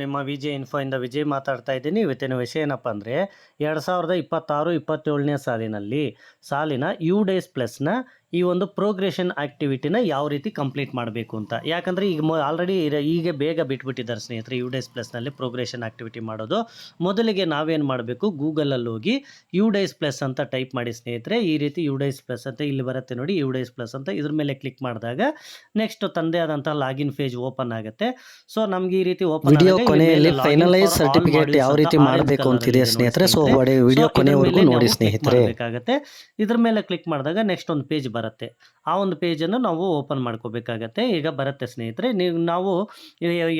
ನಿಮ್ಮ ವಿಜಯ್ ಇನ್ಫೋಯಿಂದ ವಿಜಯ್ ಮಾತಾಡ್ತಾ ಇದ್ದೀನಿ. ಇವತ್ತಿನ ವಿಷಯ ಏನಪ್ಪ ಅಂದರೆ 2026-27ನೇ ಸಾಲಿನ ಯು ಡೇಸ್ ಪ್ಲಸ್ನ ಈ ಒಂದು ಪ್ರೋಗ್ರೆಷನ್ ಆ್ಯಕ್ಟಿವಿಟಿನ ಯಾವ ರೀತಿ ಕಂಪ್ಲೀಟ್ ಮಾಡಬೇಕು ಅಂತ. ಯಾಕಂದರೆ ಈಗ ಆಲ್ರೆಡಿ ಈಗ ಬೇಗ ಬಿಟ್ಬಿಟ್ಟಿದ್ದಾರೆ ಸ್ನೇಹಿತರೆ ಯು ಡೇಸ್ ಪ್ಲಸ್ನಲ್ಲಿ ಪ್ರೋಗ್ರೆಷನ್ ಆ್ಯಕ್ಟಿವಿಟಿ ಮಾಡೋದು. ಮೊದಲಿಗೆ ನಾವೇನು ಮಾಡಬೇಕು, ಗೂಗಲಲ್ಲಿ ಹೋಗಿ ಯು ಡೇಸ್ ಪ್ಲಸ್ ಅಂತ ಟೈಪ್ ಮಾಡಿ ಸ್ನೇಹಿತರೆ. ಈ ರೀತಿ ಯು ಡೇಸ್ ಪ್ಲಸ್ ಅಂತ ಇಲ್ಲಿ ಬರುತ್ತೆ ನೋಡಿ, ಯು ಡೇಸ್ ಪ್ಲಸ್ ಅಂತ ಇದ್ರ ಮೇಲೆ ಕ್ಲಿಕ್ ಮಾಡಿದಾಗ ನೆಕ್ಸ್ಟ್ ತಂದೆ ಆದಂಥ ಲಾಗಿನ್ ಪೇಜ್ ಓಪನ್ ಆಗುತ್ತೆ. ಸೊ ನಮ್ಗೆ ಈ ರೀತಿ ಓಪನ್ ವಿಡಿಯೋ ಕೊನೆಯಲ್ಲಿ ಫೈನಲೈಸ್ ಸರ್ಟಿಫಿಕೇಟ್ ಯಾವ ರೀತಿ ಮಾಡಬೇಕು ಅಂತಿದೆ ಸ್ನೇಹಿತರೆ. ಸೊ ವಿಡಿಯೋ ಕೊನೆವರೆಗೂ ನೋಡಿ ಸ್ನೇಹಿತರೆ. ಇದ್ರ ಮೇಲೆ ಕ್ಲಿಕ್ ಮಾಡಿದಾಗ ನೆಕ್ಸ್ಟ್ ಒಂದು ಪೇಜ್ ಬರುತ್ತೆ. ಆ ಒಂದು ಪೇಜನ್ನು ನಾವು ಓಪನ್ ಮಾಡ್ಕೋಬೇಕಾಗತ್ತೆ. ಈಗ ಬರುತ್ತೆ ಸ್ನೇಹಿತರೆ. ನಾವು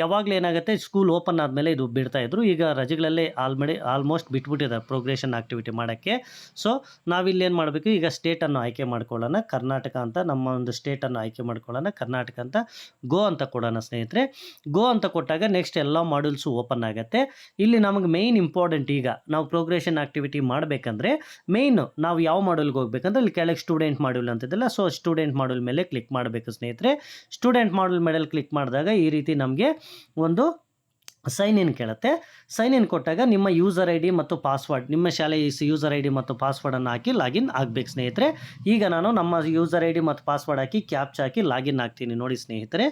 ಯಾವಾಗಲೂ ಏನಾಗುತ್ತೆ, ಸ್ಕೂಲ್ ಓಪನ್ ಆದಮೇಲೆ ಇದು ಬಿಡ್ತಾ ಇದ್ರು. ಈಗ ರಜೆಗಳಲ್ಲೇ ಆಲ್ಮೋಸ್ಟ್ ಬಿಟ್ಬಿಟ್ಟಿದ್ದಾರೆ ಪ್ರೋಗ್ರೆಷನ್ ಆಕ್ಟಿವಿಟಿ ಮಾಡೋಕ್ಕೆ. ಸೊ ನಾವಿಲ್ಲಿ ಏನು ಮಾಡಬೇಕು, ಈಗ ಸ್ಟೇಟನ್ನು ಆಯ್ಕೆ ಮಾಡ್ಕೊಳ್ಳೋಣ. ಕರ್ನಾಟಕ ಅಂತ ನಮ್ಮ ಒಂದು ಸ್ಟೇಟನ್ನು ಆಯ್ಕೆ ಮಾಡ್ಕೊಳ್ಳೋಣ. ಕರ್ನಾಟಕ ಅಂತ ಗೋ ಅಂತ ಕೊಡೋಣ ಸ್ನೇಹಿತರೆ. ಗೋ ಅಂತ ಕೊಟ್ಟಾಗ ನೆಕ್ಸ್ಟ್ ಎಲ್ಲ ಮಾಡ್ಯೂಲ್ಸು ಓಪನ್ ಆಗುತ್ತೆ. ಇಲ್ಲಿ ನಮಗೆ ಮೇಯ್ನ್ ಇಂಪಾರ್ಟೆಂಟ್, ಈಗ ನಾವು ಪ್ರೋಗ್ರೆಷನ್ ಆಕ್ಟಿವಿಟಿ ಮಾಡಬೇಕಂದ್ರೆ ಮೇಯ್ನು ನಾವು ಯಾವ ಮಾಡ್ಯೂಲ್ಗೆ ಹೋಗ್ಬೇಕಂದ್ರೆ ಇಲ್ಲಿ ಕೆಳಗೆ ಸ್ಟೂಡೆಂಟ್ ಮಾಡ್ಯೂಲ್ ಅಂತಿದ್ದಲ್ಲ. ಸೊ ಸ್ಟೂಡೆಂಟ್ ಮಾಡ್ಯೂಲ್ ಮೇಲೆ ಕ್ಲಿಕ್ ಮಾಡಬೇಕು ಸ್ನೇಹಿತರೆ. ಸ್ಟೂಡೆಂಟ್ ಮಾಡ್ಯೂಲ್ ಮೇಲೆ ಕ್ಲಿಕ್ ಮಾಡಿದಾಗ ಈ ರೀತಿ ನಮಗೆ ಒಂದು ಸೈನ್ ಇನ್ ಕೇಳುತ್ತೆ. ಸೈನ್ ಇನ್ ಕೊಟ್ಟಾಗ ನಿಮ್ಮ ಯೂಸರ್ ಐ ಡಿ ಮತ್ತು ಪಾಸ್ವರ್ಡ್, ನಿಮ್ಮ ಶಾಲೆಯ ಯೂಸರ್ ಐ ಡಿ ಮತ್ತು ಪಾಸ್ವರ್ಡನ್ನು ಹಾಕಿ ಲಾಗಿನ್ ಆಗಬೇಕು ಸ್ನೇಹಿತರೆ. ಈಗ ನಾನು ನಮ್ಮ ಯೂಸರ್ ಐ ಡಿ ಮತ್ತು ಪಾಸ್ವರ್ಡ್ ಹಾಕಿ ಕ್ಯಾಪ್ಚಾ ಹಾಕಿ ಲಾಗಿನ್ ಆಗ್ತೀನಿ. ನೋಡಿ ಸ್ನೇಹಿತರೆ,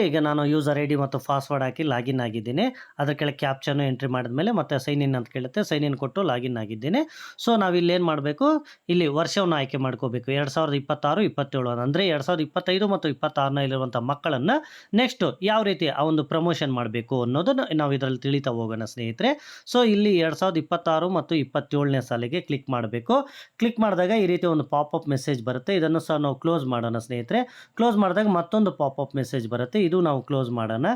ಈಗ ನಾನು ಯೂಸರ್ ಐ ಡಿ ಮತ್ತು ಪಾಸ್ವರ್ಡ್ ಹಾಕಿ ಲಾಗಿನ್ ಆಗಿದ್ದೀನಿ. ಅದರ ಕೆಳಗೆ ಕ್ಯಾಪ್ಚಾನು ಎಂಟ್ರಿ ಮಾಡಿದ್ಮೇಲೆ ಮತ್ತೆ ಸೈನ್ ಇನ್ ಅಂತ ಕೇಳುತ್ತೆ. ಸೈನ್ ಇನ್ ಕೊಟ್ಟು ಲಾಗಿನ್ ಆಗಿದ್ದೀನಿ. ಸೊ ನಾವು ಇಲ್ಲಿ ಏನು ಮಾಡಬೇಕು, ಇಲ್ಲಿ ವರ್ಷವನ್ನು ಆಯ್ಕೆ ಮಾಡ್ಕೋಬೇಕು. 2026-27 ಅಂದರೆ 2025 ಮತ್ತು 26ನಲ್ಲಿರುವಂಥ ಮಕ್ಕಳನ್ನು ನೆಕ್ಸ್ಟ್ ಯಾವ ರೀತಿ ಆ ಒಂದು ಪ್ರಮೋಷನ್ ಮಾಡಬೇಕು ಅನ್ನೋದನ್ನು ನಾವು ಇದರಲ್ಲಿ ತಿಳಿತಾ ಹೋಗೋಣ ಸ್ನೇಹಿತರೆ. ಸೊ ಇಲ್ಲಿ 2026 ಮತ್ತು 27ನೇ ಸಾಲಿಗೆ ಕ್ಲಿಕ್ ಮಾಡಬೇಕು. ಕ್ಲಿಕ್ ಮಾಡಿದಾಗ ಈ ರೀತಿ ಒಂದು ಪಾಪಪ್ ಮೆಸೇಜ್ ಬರುತ್ತೆ. ಇದನ್ನು ಸಹ ನಾವು ಕ್ಲೋಸ್ ಮಾಡೋಣ ಸ್ನೇಹಿತರೆ. ಕ್ಲೋಸ್ ಮಾಡಿದಾಗ ಮತ್ತೊಂದು ಪಾಪಪ್ ಮೆಸೇಜ್ ಬರುತ್ತೆ. ಇದು ನಾವು ಕ್ಲೋಸ್ ಮಾಡೋಣ.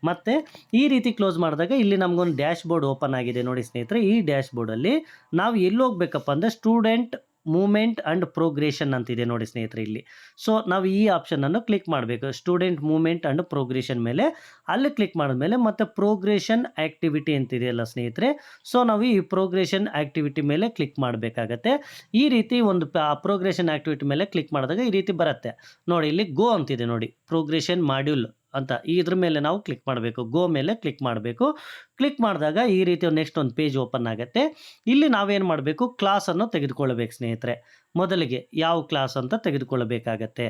ಮತ್ತೆ ಈ ರೀತಿ ಕ್ಲೋಸ್ ಮಾಡಿದಾಗ ಇಲ್ಲಿ ನಮಗೊಂದು ಡ್ಯಾಶ್ ಬೋರ್ಡ್ ಓಪನ್ ಆಗಿದೆ ನೋಡಿ ಸ್ನೇಹಿತರೆ. ಈ ಡ್ಯಾಶ್ ಬೋರ್ಡಲ್ಲಿ ನಾವು ಎಲ್ಲಿ ಹೋಗ್ಬೇಕಪ್ಪ ಅಂದರೆ ಸ್ಟೂಡೆಂಟ್ ಮೂವ್ಮೆಂಟ್ ಆ್ಯಂಡ್ ಪ್ರೋಗ್ರೆಷನ್ ಅಂತಿದೆ ನೋಡಿ ಸ್ನೇಹಿತರೆ ಇಲ್ಲಿ. ಸೊ ನಾವು ಈ ಆಪ್ಷನನ್ನು ಕ್ಲಿಕ್ ಮಾಡಬೇಕು. ಸ್ಟೂಡೆಂಟ್ ಮೂವ್ಮೆಂಟ್ ಆ್ಯಂಡ್ ಪ್ರೋಗ್ರೆಷನ್ ಮೇಲೆ ಅಲ್ಲಿ ಕ್ಲಿಕ್ ಮಾಡಿದ್ಮೇಲೆ ಮತ್ತೆ ಪ್ರೋಗ್ರೆಷನ್ ಆ್ಯಕ್ಟಿವಿಟಿ ಅಂತಿದೆಯಲ್ಲ ಸ್ನೇಹಿತರೆ. ಸೊ ನಾವು ಈ ಪ್ರೋಗ್ರೆಷನ್ ಆ್ಯಕ್ಟಿವಿಟಿ ಮೇಲೆ ಕ್ಲಿಕ್ ಮಾಡಬೇಕಾಗತ್ತೆ. ಈ ರೀತಿ ಒಂದು ಪ್ರೋಗ್ರೆಷನ್ ಆ್ಯಕ್ಟಿವಿಟಿ ಮೇಲೆ ಕ್ಲಿಕ್ ಮಾಡಿದಾಗ ಈ ರೀತಿ ಬರುತ್ತೆ ನೋಡಿ. ಇಲ್ಲಿ ಗೋ ಅಂತಿದೆ ನೋಡಿ, ಪ್ರೋಗ್ರೆಷನ್ ಮಾಡ್ಯೂಲ್ ಅಂತ. ಇದ್ರ ಮೇಲೆ ನಾವು ಕ್ಲಿಕ್ ಮಾಡಬೇಕು. ಗೋ ಮೇಲೆ ಕ್ಲಿಕ್ ಮಾಡಬೇಕು. ಕ್ಲಿಕ್ ಮಾಡಿದಾಗ ಈ ರೀತಿ ನೆಕ್ಸ್ಟ್ ಒಂದು ಪೇಜ್ ಓಪನ್ ಆಗುತ್ತೆ. ಇಲ್ಲಿ ನಾವೇನು ಮಾಡಬೇಕು, ಕ್ಲಾಸನ್ನು ತೆಗೆದುಕೊಳ್ಳಬೇಕು ಸ್ನೇಹಿತರೆ. ಮೊದಲಿಗೆ ಯಾವ ಕ್ಲಾಸ್ ಅಂತ ತೆಗೆದುಕೊಳ್ಳಬೇಕಾಗತ್ತೆ.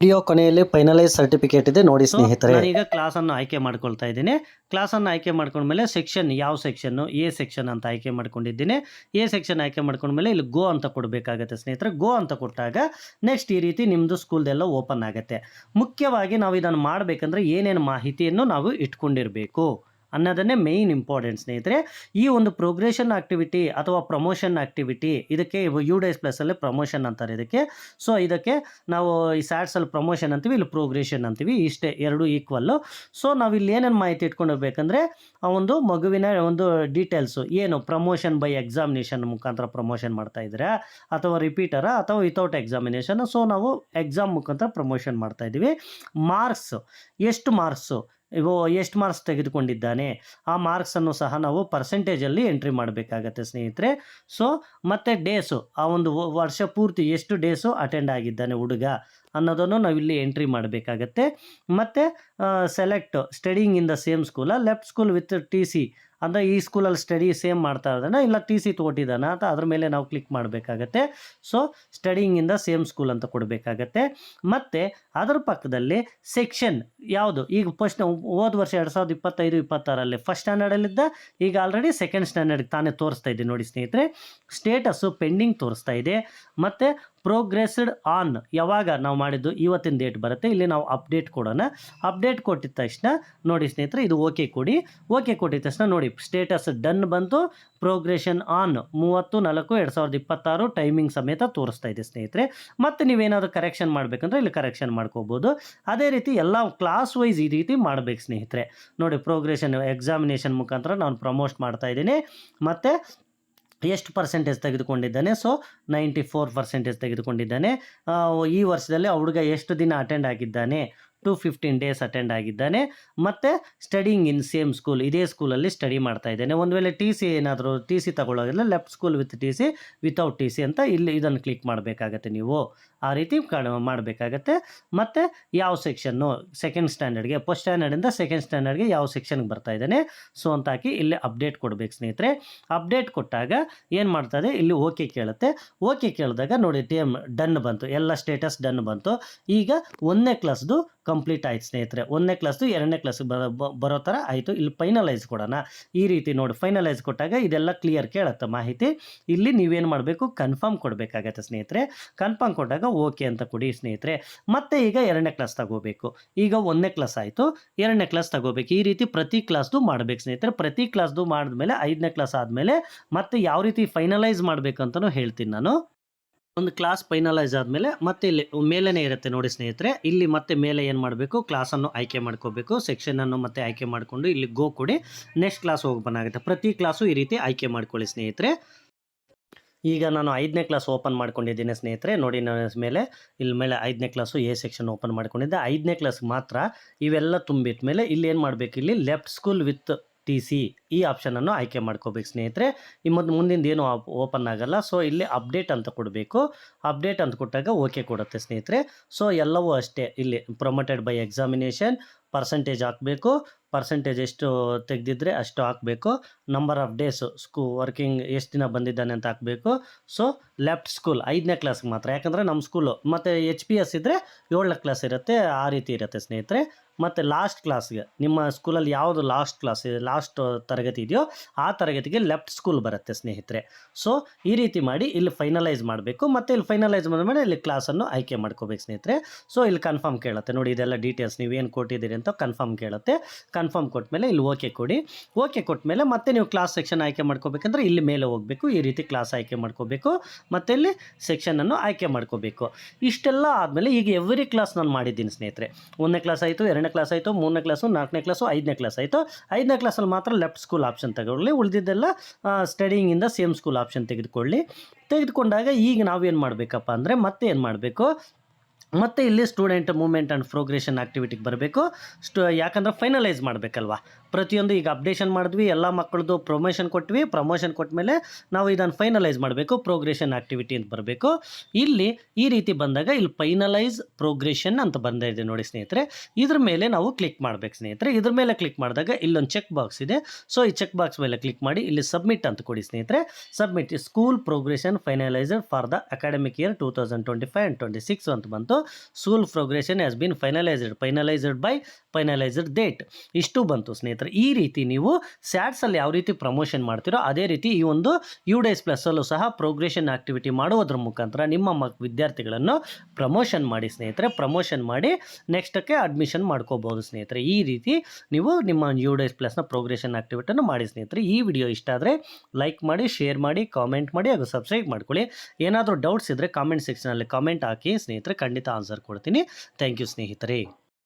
ವಿಡಿಯೋ ಕೊನೆಯಲ್ಲಿ ಫೈನಲೈಸ್ ಸರ್ಟಿಫಿಕೇಟ್ ಇದೆ ನೋಡಿ ಸ್ನೇಹಿತರೆ. ನಾನೀಗ ಕ್ಲಾಸನ್ನು ಆಯ್ಕೆ ಮಾಡ್ಕೊಳ್ತಾ ಇದ್ದೀನಿ. ಕ್ಲಾಸನ್ನು ಆಯ್ಕೆ ಮಾಡ್ಕೊಂಡ್ಮೇಲೆ ಸೆಕ್ಷನ್, ಯಾವ ಸೆಕ್ಷನ್ನು, ಎ ಸೆಕ್ಷನ್ ಅಂತ ಆಯ್ಕೆ ಮಾಡ್ಕೊಂಡಿದ್ದೀನಿ. ಎ ಸೆಕ್ಷನ್ ಆಯ್ಕೆ ಮಾಡ್ಕೊಂಡ್ಮೇಲೆ ಇಲ್ಲಿ ಗೋ ಅಂತ ಕೊಡಬೇಕಾಗತ್ತೆ ಸ್ನೇಹಿತರೆ. ಗೋ ಅಂತ ಕೊಟ್ಟಾಗ ನೆಕ್ಸ್ಟ್ ಈ ರೀತಿ ನಿಮ್ಮದು ಸ್ಕೂಲ್ದೆಲ್ಲ ಓಪನ್ ಆಗುತ್ತೆ. ಮುಖ್ಯವಾಗಿ ನಾವು ಇದನ್ನು ಮಾಡಬೇಕಂದ್ರೆ ಏನೇನು ಮಾಹಿತಿಯನ್ನು ನಾವು ಇಟ್ಕೊಂಡಿರಬೇಕು ಅನ್ನೋದನ್ನೇ ಮೇಯ್ನ್ ಇಂಪಾರ್ಟೆಂಟ್ ಸ್ನೇಹಿತರೆ. ಈ ಒಂದು ಪ್ರೋಗ್ರೆಷನ್ ಆಕ್ಟಿವಿಟಿ ಅಥವಾ ಪ್ರಮೋಷನ್ ಆಕ್ಟಿವಿಟಿ, ಇದಕ್ಕೆ ಯು ಡೇಸ್ ಪ್ಲಸ್ಸಲ್ಲಿ ಪ್ರಮೋಷನ್ ಅಂತಾರೆ ಇದಕ್ಕೆ. ಸೊ ಇದಕ್ಕೆ ನಾವು ಈ ಸ್ಯಾಟ್ಸಲ್ಲಿ ಪ್ರಮೋಷನ್ ಅಂತೀವಿ, ಇಲ್ಲಿ ಪ್ರೋಗ್ರೆಷನ್ ಅಂತೀವಿ. ಇಷ್ಟೇ, ಎರಡು ಈಕ್ವಲ್ಲು. ಸೊ ನಾವು ಇಲ್ಲಿ ಏನೇನು ಮಾಹಿತಿ ಇಟ್ಕೊಂಡಿರ್ಬೇಕಂದ್ರೆ ಆ ಒಂದು ಮಗುವಿನ ಒಂದು ಡೀಟೇಲ್ಸು, ಏನು ಪ್ರಮೋಷನ್ ಬೈ ಎಕ್ಸಾಮಿನೇಷನ್ ಮುಖಾಂತರ ಪ್ರಮೋಷನ್ ಮಾಡ್ತಾ ಇದ್ದೀರಾ ಅಥವಾ ರಿಪೀಟರಾ ಅಥವಾ ವಿತೌಟ್ ಎಕ್ಸಾಮಿನೇಷನ್. ಸೊ ನಾವು ಎಕ್ಸಾಮ್ ಮುಖಾಂತರ ಪ್ರಮೋಷನ್ ಮಾಡ್ತಾ ಇದ್ದೀವಿ. ಮಾರ್ಕ್ಸ್, ಎಷ್ಟು ಮಾರ್ಕ್ಸ್ ತೆಗೆದುಕೊಂಡಿದ್ದಾನೆ ಆ ಮಾರ್ಕ್ಸನ್ನು ಸಹ ನಾವು ಪರ್ಸೆಂಟೇಜಲ್ಲಿ ಎಂಟ್ರಿ ಮಾಡಬೇಕಾಗತ್ತೆ ಸ್ನೇಹಿತರೆ. ಸೊ ಮತ್ತು ಡೇಸು, ಆ ಒಂದು ವರ್ಷ ಪೂರ್ತಿ ಎಷ್ಟು ಡೇಸು ಅಟೆಂಡ್ ಆಗಿದ್ದಾನೆ ಹುಡುಗ ಅನ್ನೋದನ್ನು ನಾವಿಲ್ಲಿ ಎಂಟ್ರಿ ಮಾಡಬೇಕಾಗತ್ತೆ. ಮತ್ತು select studying in the same school, left school with TC ಅಂದರೆ ಈ ಸ್ಕೂಲಲ್ಲಿ ಸ್ಟಡಿ ಸೇಮ್ ಮಾಡ್ತಾ ಇದ್ದಾನೆ ಇಲ್ಲ TC ತೊಗೊಟ್ಟಿದ್ದಾನ ಅಂತ ಅದ್ರ ಮೇಲೆ ನಾವು ಕ್ಲಿಕ್ ಮಾಡಬೇಕಾಗತ್ತೆ. So studying in the same school ಅಂತ ಕೊಡಬೇಕಾಗತ್ತೆ. ಮತ್ತು ಅದರ ಪಕ್ಕದಲ್ಲಿ ಸೆಕ್ಷನ್ ಯಾವುದು, ಈಗ ಫಸ್ಟ್ ಹೋದ ವರ್ಷ 2025-26ರಲ್ಲಿ ಫಸ್ಟ್ ಸ್ಟ್ಯಾಂಡರ್ಡಲ್ಲಿದ್ದ, ಈಗ ಆಲ್ರೆಡಿ ಸೆಕೆಂಡ್ ಸ್ಟ್ಯಾಂಡರ್ಡ್ಗೆ ತಾನೇ ತೋರಿಸ್ತಾ ಇದೆ ನೋಡಿ ಸ್ನೇಹಿತರೆ. ಸ್ಟೇಟಸ್ಸು ಪೆಂಡಿಂಗ್ ತೋರಿಸ್ತಾ ಇದೆ. ಮತ್ತು ಪ್ರೋಗ್ರೆಸ್ಡ್ ಆನ್, ಯಾವಾಗ ನಾವು ಮಾಡಿದ್ದು ಇವತ್ತಿನ ಡೇಟ್ ಬರುತ್ತೆ. ಇಲ್ಲಿ ನಾವು ಅಪ್ಡೇಟ್ ಕೊಡೋಣ. ಅಪ್ಡೇಟ್ ಕೊಟ್ಟಿದ ತಕ್ಷಣ ನೋಡಿ ಸ್ನೇಹಿತರೆ ಇದು ಓಕೆ ಕೊಡಿ. ಓಕೆ ಕೊಟ್ಟಿದ ತಕ್ಷಣ ನೋಡಿ ಸ್ಟೇಟಸ್ ಡನ್ ಬಂತು. ಪ್ರೋಗ್ರೆಷನ್ ಆನ್ 30/4/2026 ಟೈಮಿಂಗ್ ಸಮೇತ ತೋರಿಸ್ತಾ ಇದೆ ಸ್ನೇಹಿತರೆ. ಮತ್ತು ನೀವೇನಾದರೂ ಕರೆಕ್ಷನ್ ಮಾಡಬೇಕಂದ್ರೆ ಇಲ್ಲಿ ಕರೆಕ್ಷನ್ ಮಾಡ್ಕೋಬೋದು. ಅದೇ ರೀತಿ ಎಲ್ಲ ಕ್ಲಾಸ್ ವೈಸ್ ಈ ರೀತಿ ಮಾಡಬೇಕು ಸ್ನೇಹಿತರೆ. ನೋಡಿ ಪ್ರೋಗ್ರೆಷನ್ ಎಕ್ಸಾಮಿನೇಷನ್ ಮುಖಾಂತರ ನಾನು ಪ್ರಮೋಟ್ ಮಾಡ್ತಾ ಇದ್ದೀನಿ. ಮತ್ತು ಎಷ್ಟು ಪರ್ಸೆಂಟೇಜ್ ತೆಗೆದುಕೊಂಡಿದ್ದಾನೆ, ಸೊ 94% ತೆಗೆದುಕೊಂಡಿದ್ದಾನೆ. ಈ ವರ್ಷದಲ್ಲಿ ಆ ಹುಡುಗ ಎಷ್ಟು ದಿನ ಅಟೆಂಡ್ ಆಗಿದ್ದಾನೆ, 15 ಡೇಸ್ ಅಟೆಂಡ್ ಆಗಿದ್ದಾನೆ. ಮತ್ತು ಸ್ಟಡಿಂಗ್ ಇನ್ ಸೇಮ್ ಸ್ಕೂಲ್, ಇದೇ ಸ್ಕೂಲಲ್ಲಿ ಸ್ಟಡಿ ಮಾಡ್ತಾ ಇದ್ದೇನೆ. ಒಂದು ವೇಳೆ ಟಿ ಸಿ ಏನಾದರೂ ಟಿ ಸಿ ತಗೊಳ್ಳೋದಿಲ್ಲ, left school with T C, without T C ಅಂತ ಇಲ್ಲಿ ಇದನ್ನು ಕ್ಲಿಕ್ ಮಾಡಬೇಕಾಗತ್ತೆ. ನೀವು ಆ ರೀತಿ ಮಾಡಬೇಕಾಗತ್ತೆ. ಮತ್ತು ಯಾವ ಸೆಕ್ಷನ್ನು ಸೆಕೆಂಡ್ ಸ್ಟ್ಯಾಂಡರ್ಡ್ಗೆ, ಫಸ್ಟ್ ಸ್ಟ್ಯಾಂಡರ್ಡಿಂದ ಸೆಕೆಂಡ್ ಸ್ಟ್ಯಾಂಡರ್ಡ್ಗೆ ಯಾವ ಸೆಕ್ಷನ್ಗೆ ಬರ್ತಾ ಇದ್ದಾನೆ ಸೊ ಅಂತ ಹಾಕಿ ಇಲ್ಲಿ ಅಪ್ಡೇಟ್ ಕೊಡಬೇಕು ಸ್ನೇಹಿತರೆ. ಅಪ್ಡೇಟ್ ಕೊಟ್ಟಾಗ ಏನು ಮಾಡ್ತದೆ, ಇಲ್ಲಿ ಓಕೆ ಕೇಳುತ್ತೆ. ಓಕೆ ಕೇಳಿದಾಗ ನೋಡಿ ಡನ್ ಬಂತು, ಎಲ್ಲ ಸ್ಟೇಟಸ್ ಡನ್ ಬಂತು. ಈಗ 1ನೇ ಕ್ಲಾಸ್ದು ಕಂಪ್ಲೀಟ್ ಆಯ್ತು ಸ್ನೇಹಿತರೆ. 1ನೇ ಕ್ಲಾಸ್ದು 2ನೇ ಕ್ಲಾಸ್ ಬರೋ ಥರ ಆಯಿತು. ಇಲ್ಲಿ ಫೈನಲೈಸ್ ಕೊಡೋಣ. ಈ ರೀತಿ ನೋಡಿ ಫೈನಲೈಸ್ ಕೊಟ್ಟಾಗ ಇದೆಲ್ಲ ಕ್ಲಿಯರ್ ಕೇಳುತ್ತೆ ಮಾಹಿತಿ. ಇಲ್ಲಿ ನೀವೇನು ಮಾಡಬೇಕು, ಕನ್ಫರ್ಮ್ ಕೊಡಬೇಕಾಗತ್ತೆ ಸ್ನೇಹಿತರೆ. ಕನ್ಫರ್ಮ್ ಕೊಟ್ಟಾಗ ಓಕೆ ಅಂತ ಕೊಡಿ ಸ್ನೇಹಿತರೆ. ಮತ್ತೆ ಈಗ 2ನೇ ಕ್ಲಾಸ್ ತಗೋಬೇಕು. ಈಗ 1ನೇ ಕ್ಲಾಸ್ ಆಯಿತು, 2ನೇ ಕ್ಲಾಸ್ ತಗೋಬೇಕು. ಈ ರೀತಿ ಪ್ರತಿ ಕ್ಲಾಸ್ದು ಮಾಡಬೇಕು ಸ್ನೇಹಿತರೆ. ಪ್ರತಿ ಕ್ಲಾಸ್ದು ಮಾಡಿದ್ಮೇಲೆ 5ನೇ ಕ್ಲಾಸ್ ಆದಮೇಲೆ ಮತ್ತೆ ಯಾವ ರೀತಿ ಫೈನಲೈಸ್ ಮಾಡಬೇಕಂತಲೂ ಹೇಳ್ತೀನಿ ನಾನು. ಒಂದು ಕ್ಲಾಸ್ ಫೈನಲೈಸ್ ಆದಮೇಲೆ ಮತ್ತೆ ಇಲ್ಲಿ ಮೇಲೇ ಇರುತ್ತೆ ನೋಡಿ ಸ್ನೇಹಿತರೆ. ಇಲ್ಲಿ ಮತ್ತೆ ಮೇಲೆ ಏನು ಮಾಡಬೇಕು, ಕ್ಲಾಸನ್ನು ಆಯ್ಕೆ ಮಾಡ್ಕೋಬೇಕು. ಸೆಕ್ಷನನ್ನು ಮತ್ತೆ ಆಯ್ಕೆ ಮಾಡಿಕೊಂಡು ಇಲ್ಲಿ ಗೋ ಕೊಡಿ. ನೆಕ್ಸ್ಟ್ ಕ್ಲಾಸ್ ಓಪನ್ ಆಗುತ್ತೆ. ಪ್ರತಿ ಕ್ಲಾಸು ಈ ರೀತಿ ಆಯ್ಕೆ ಮಾಡ್ಕೊಳ್ಳಿ ಸ್ನೇಹಿತರೆ. ಈಗ ನಾನು 5ನೇ ಕ್ಲಾಸ್ ಓಪನ್ ಮಾಡ್ಕೊಂಡಿದ್ದೀನಿ ಸ್ನೇಹಿತರೆ. ನೋಡಿ ನಾನು ಮೇಲೆ ಇಲ್ಲಿ ಮೇಲೆ 5ನೇ ಕ್ಲಾಸು ಎ ಸೆಕ್ಷನ್ ಓಪನ್ ಮಾಡ್ಕೊಂಡಿದ್ದೆ. 5ನೇ ಕ್ಲಾಸ್ ಮಾತ್ರ ಇವೆಲ್ಲ ತುಂಬಿದ ಮೇಲೆ ಇಲ್ಲಿ ಏನು ಮಾಡಬೇಕು, ಇಲ್ಲಿ left school with T C ಈ ಆಪ್ಷನನ್ನು ಆಯ್ಕೆ ಮಾಡ್ಕೋಬೇಕು ಸ್ನೇಹಿತರೆ. ಈ ಮುಂದಿಂದ ಏನು ಓಪನ್ ಆಗಲ್ಲ. ಸೊ ಇಲ್ಲಿ ಅಪ್ಡೇಟ್ ಅಂತ ಕೊಡಬೇಕು. ಅಪ್ಡೇಟ್ ಅಂತ ಕೊಟ್ಟಾಗ ಓಕೆ ಕೊಡುತ್ತೆ ಸ್ನೇಹಿತರೆ. ಸೊ ಎಲ್ಲವೂ ಅಷ್ಟೇ. ಇಲ್ಲಿ ಪ್ರೊಮೋಟೆಡ್ ಬೈ ಎಕ್ಸಾಮಿನೇಷನ್ ಪರ್ಸೆಂಟೇಜ್ ಹಾಕಬೇಕು. ಪರ್ಸೆಂಟೇಜ್ ಎಷ್ಟು ತೆಗೆದಿದ್ರೆ ಅಷ್ಟು ಹಾಕಬೇಕು. ನಂಬರ್ ಆಫ್ ಡೇಸ್ ವರ್ಕಿಂಗ್ ಎಷ್ಟು ದಿನ ಬಂದಿದ್ದಾನೆ ಅಂತ ಹಾಕಬೇಕು. ಸೊ ಲೆಫ್ಟ್ ಸ್ಕೂಲ್ 5ನೇ ಕ್ಲಾಸ್ಗೆ ಮಾತ್ರ, ಯಾಕಂದರೆ ನಮ್ಮ ಸ್ಕೂಲು ಮತ್ತು HPS ಇದ್ದರೆ 7ನೇ ಕ್ಲಾಸ್ ಇರುತ್ತೆ. ಆ ರೀತಿ ಇರುತ್ತೆ ಸ್ನೇಹಿತರೆ. ಮತ್ತು ಲಾಸ್ಟ್ ಕ್ಲಾಸ್ಗೆ ನಿಮ್ಮ ಸ್ಕೂಲಲ್ಲಿ ಯಾವುದು ಲಾಸ್ಟ್ ಕ್ಲಾಸ್ ಇದೆ, ಲಾಸ್ಟ್ ತರಗತಿ ಇದೆಯೋ ಆ ತರಗತಿಗೆ ಲೆಫ್ಟ್ ಸ್ಕೂಲ್ ಬರುತ್ತೆ ಸ್ನೇಹಿತರೆ. ಸೊ ಈ ರೀತಿ ಮಾಡಿ ಇಲ್ಲಿ ಫೈನಲೈಸ್ ಮಾಡಬೇಕು. ಮತ್ತು ಇಲ್ಲಿ ಫೈನಲೈಸ್ ಮಾಡಿದ್ಮೇಲೆ ಇಲ್ಲಿ ಕ್ಲಾಸನ್ನು ಆಯ್ಕೆ ಮಾಡ್ಕೋಬೇಕು ಸ್ನೇಹಿತರೆ. ಸೊ ಇಲ್ಲಿ ಕನ್ಫರ್ಮ್ ಕೇಳುತ್ತೆ ನೋಡಿ, ಇದೆಲ್ಲ ಡೀಟೇಲ್ಸ್ ನೀವೇನು ಕೊಟ್ಟಿದ್ದೀರಿ ಅಂತ ಕನ್ಫರ್ಮ್ ಕೇಳುತ್ತೆ. ಕನ್ಫರ್ಮ್ ಕೊಟ್ಟಮೇಲೆ ಇಲ್ಲಿ ಓಕೆ ಕೊಡಿ. ಓಕೆ ಕೊಟ್ಟಮೇಲೆ ಮತ್ತೆ ನೀವು ಕ್ಲಾಸ್ ಸೆಕ್ಷನ್ ಆಯ್ಕೆ ಮಾಡ್ಕೋಬೇಕಂದ್ರೆ ಇಲ್ಲಿ ಮೇಲೆ ಹೋಗಬೇಕು. ಈ ರೀತಿ ಕ್ಲಾಸ್ ಆಯ್ಕೆ ಮಾಡ್ಕೋಬೇಕು. ಮತ್ತು ಇಲ್ಲಿ ಸೆಕ್ಷನನ್ನು ಆಯ್ಕೆ ಮಾಡ್ಕೋಬೇಕು. ಇಷ್ಟೆಲ್ಲ ಆದಮೇಲೆ ಈಗ ಎವ್ರಿ ಕ್ಲಾಸ್ ನಾನು ಮಾಡಿದ್ದೀನಿ ಸ್ನೇಹಿತರೆ. 1ನೇ ಕ್ಲಾಸ್ ಆಯಿತು, 2ನೇ ಕ್ಲಾಸ್ ಆಯಿತು, 3ನೇ ಕ್ಲಾಸು, 4ನೇ ಕ್ಲಾಸು, 5ನೇ ಕ್ಲಾಸ್ ಆಯಿತು. 5ನೇ ಕ್ಲಾಸಲ್ಲಿ ಮಾತ್ರ ಲೆಫ್ಟ್ ಸ್ಕೂಲ್ ಆಪ್ಷನ್ ತಗೊಳ್ಳಿ. ಉಳಿದಿದ್ದೆಲ್ಲ ಸ್ಟಡಿಂಗ್ ಇಂದ ಸೇಮ್ ಸ್ಕೂಲ್ ಆಪ್ಷನ್ ತೆಗೆದುಕೊಂಡಾಗ ಈಗ ನಾವೇನು ಮಾಡಬೇಕಪ್ಪ ಅಂದರೆ ಮತ್ತೆ ಏನು ಮಾಡಬೇಕು, ಮತ್ತು ಇಲ್ಲಿ ಸ್ಟೂಡೆಂಟ್ ಮೂವ್ಮೆಂಟ್ ಆ್ಯಂಡ್ ಪ್ರೋಗ್ರೆಷನ್ ಆ್ಯಕ್ಟಿವಿಟಿಗೆ ಬರಬೇಕು. ಯಾಕಂದರೆ ಫೈನಲೈಸ್ ಮಾಡಬೇಕಲ್ವ ಪ್ರತಿಯೊಂದು. ಈಗ ಅಪ್ಡೇಷನ್ ಮಾಡಿದ್ವಿ, ಎಲ್ಲ ಮಕ್ಕಳದು ಪ್ರಮೋಷನ್ ಕೊಟ್ವಿ. ಪ್ರಮೋಷನ್ ಕೊಟ್ಟಮೇಲೆ ನಾವು ಇದನ್ನು ಫೈನಲೈಸ್ ಮಾಡಬೇಕು. ಪ್ರೋಗ್ರೆಷನ್ ಆ್ಯಕ್ಟಿವಿಟಿ ಅಂತ ಬರಬೇಕು. ಇಲ್ಲಿ ಈ ರೀತಿ ಬಂದಾಗ ಇಲ್ಲಿ ಫೈನಲೈಸ್ ಪ್ರೋಗ್ರೆಷನ್ ಅಂತ ಬಂದಿದೆ ನೋಡಿ ಸ್ನೇಹಿತರೆ. ಇದ್ರ ಮೇಲೆ ನಾವು ಕ್ಲಿಕ್ ಮಾಡಬೇಕು ಸ್ನೇಹಿತರೆ. ಇದ್ರ ಮೇಲೆ ಕ್ಲಿಕ್ ಮಾಡಿದಾಗ ಇಲ್ಲೊಂದು ಚೆಕ್ ಬಾಕ್ಸ್ ಇದೆ. ಸೊ ಈ ಚೆಕ್ ಬಾಕ್ಸ್ ಮೇಲೆ ಕ್ಲಿಕ್ ಮಾಡಿ ಇಲ್ಲಿ ಸಬ್ಮಿಟ್ ಅಂತ ಕೊಡಿ ಸ್ನೇಹಿತರೆ. Submit school progression finalised for the academic year 2025 and 26 ಅಂತ ಬಂತು. School progression has been finalised by finalised date ಇಷ್ಟು ಬಂತು ಸ್ನೇಹಿತರೆ. ಈ ರೀತಿ ನೀವು ಸ್ಯಾಟ್ಸಲ್ಲಿ ಯಾವ ರೀತಿ ಪ್ರಮೋಷನ್ ಮಾಡ್ತೀರೋ ಅದೇ ರೀತಿ ಈ ಒಂದು UDAS ಪ್ಲಸ್ಸಲ್ಲೂ ಸಹ ಪ್ರೋಗ್ರೆಷನ್ ಆ್ಯಕ್ಟಿವಿಟಿ ಮಾಡುವುದರ ಮುಖಾಂತರ ನಿಮ್ಮ ವಿದ್ಯಾರ್ಥಿಗಳನ್ನು ಪ್ರಮೋಷನ್ ಮಾಡಿ ಸ್ನೇಹಿತರೆ. ಪ್ರಮೋಷನ್ ಮಾಡಿ ನೆಕ್ಸ್ಟಕ್ಕೆ ಅಡ್ಮಿಷನ್ ಮಾಡ್ಕೋಬೋದು ಸ್ನೇಹಿತರೆ. ಈ ರೀತಿ ನೀವು ನಿಮ್ಮ UDAS ಪ್ಲಸ್ನ ಪ್ರೋಗ್ರೆಷನ್ ಆ್ಯಕ್ಟಿವಿಟಿಯನ್ನು ಮಾಡಿ ಸ್ನೇಹಿತರೆ. ಈ ವಿಡಿಯೋ ಇಷ್ಟ ಆದರೆ ಲೈಕ್ ಮಾಡಿ, ಶೇರ್ ಮಾಡಿ, ಕಾಮೆಂಟ್ ಮಾಡಿ ಹಾಗೂ ಸಬ್ಸ್ಕ್ರೈಬ್ ಮಾಡ್ಕೊಳ್ಳಿ. ಏನಾದರೂ ಡೌಟ್ಸ್ ಇದ್ದರೆ ಕಾಮೆಂಟ್ ಸೆಕ್ಷನಲ್ಲಿ ಕಾಮೆಂಟ್ ಹಾಕಿ ಸ್ನೇಹಿತರೆ, ಖಂಡಿತ ಆನ್ಸರ್ ಕೊಡ್ತೀನಿ. ಥ್ಯಾಂಕ್ ಯು ಸ್ನೇಹಿತರೆ.